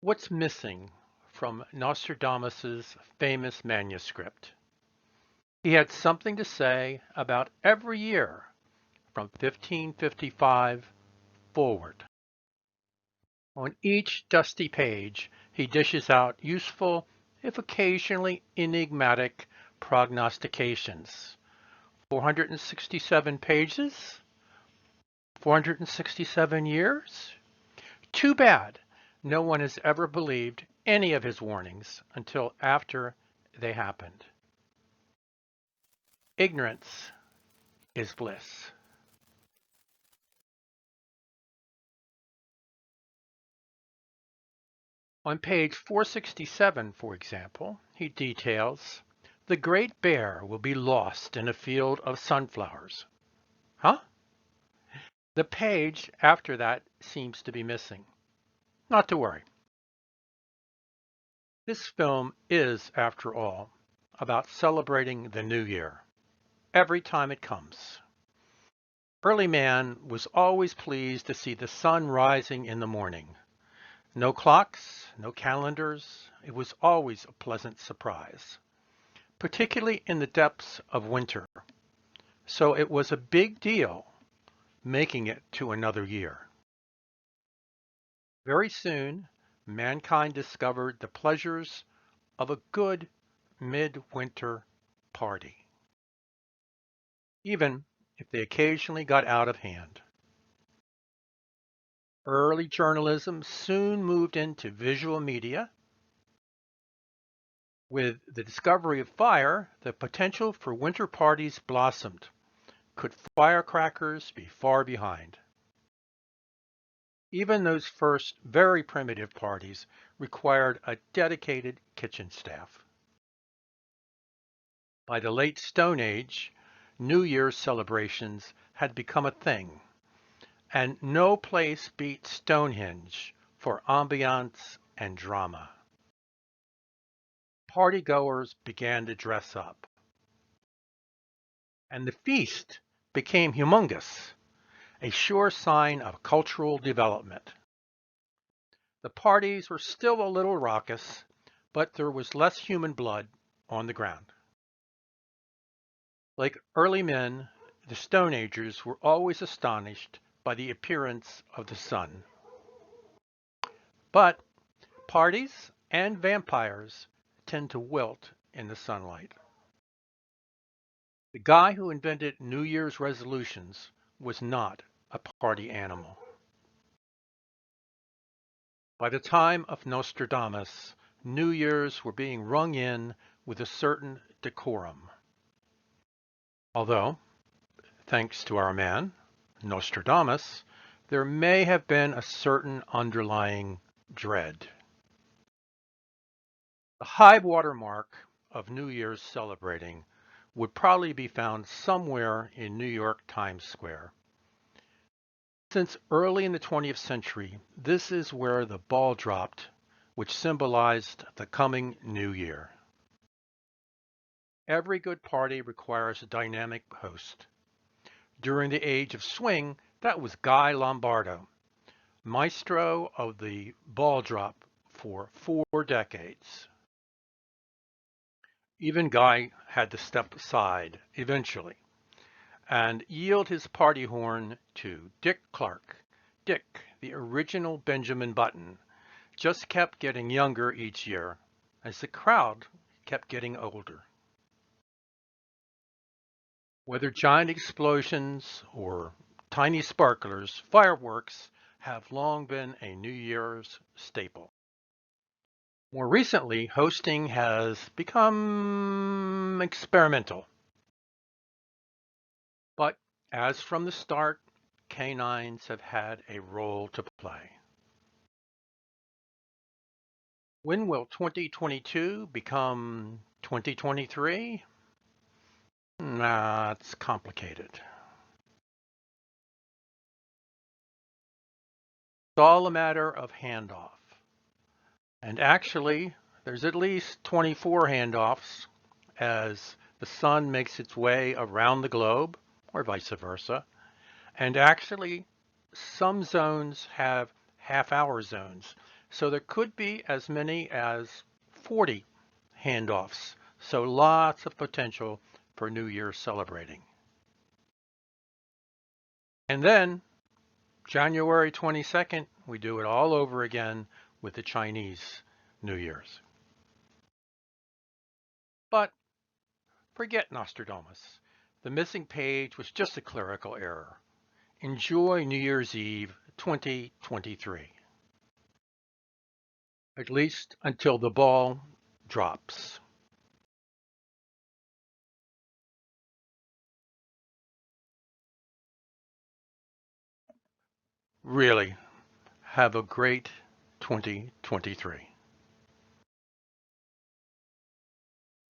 What's missing from Nostradamus's famous manuscript? He had something to say about every year from 1555 forward. On each dusty page, he dishes out useful, if occasionally enigmatic, prognostications. 467 pages? 467 years? Too bad no one has ever believed any of his warnings until after they happened. Ignorance is bliss. On page 467, for example, he details, the great bear will be lost in a field of sunflowers. Huh? The page after that seems to be missing. Not to worry. This film is, after all, about celebrating the new year, every time it comes. Early man was always pleased to see the sun rising in the morning. No clocks, no calendars, it was always a pleasant surprise, particularly in the depths of winter. So it was a big deal making it to another year. Very soon, mankind discovered the pleasures of a good midwinter party, even if they occasionally got out of hand. Early journalism soon moved into visual media. With the discovery of fire, the potential for winter parties blossomed. Could firecrackers be far behind? Even those first very primitive parties required a dedicated kitchen staff. By the late Stone Age, New Year's celebrations had become a thing, and no place beat Stonehenge for ambiance and drama. Partygoers began to dress up, and the feast became humongous, a sure sign of cultural development. The parties were still a little raucous, but there was less human blood on the ground. Like early men, the Stone Agers were always astonished by the appearance of the sun. But parties and vampires tend to wilt in the sunlight. The guy who invented New Year's resolutions was not a party animal. By the time of Nostradamus, New Year's were being rung in with a certain decorum. Although, thanks to our man, Nostradamus, there may have been a certain underlying dread. The high water mark of New Year's celebrating would probably be found somewhere in New York Times Square. Since early in the 20th century, this is where the ball dropped, which symbolized the coming new year. Every good party requires a dynamic host. During the age of swing, that was Guy Lombardo, maestro of the ball drop for 4 decades. Even Guy had to step aside eventually and yield his party horn to Dick Clark. Dick, the original Benjamin Button, just kept getting younger each year as the crowd kept getting older. Whether giant explosions or tiny sparklers, fireworks have long been a New Year's staple. More recently, hosting has become experimental. But as from the start, canines have had a role to play. When will 2022 become 2023? Nah, it's complicated. It's all a matter of handoff. And actually, there's at least 24 handoffs as the sun makes its way around the globe, or vice versa. And actually, some zones have half-hour zones. So there could be as many as 40 handoffs. So lots of potential for New Year's celebrating. And then January 22nd, we do it all over again with the Chinese New Year's. But forget Nostradamus. The missing page was just a clerical error. Enjoy New Year's Eve 2023, at least until the ball drops. Really, have a great 2023.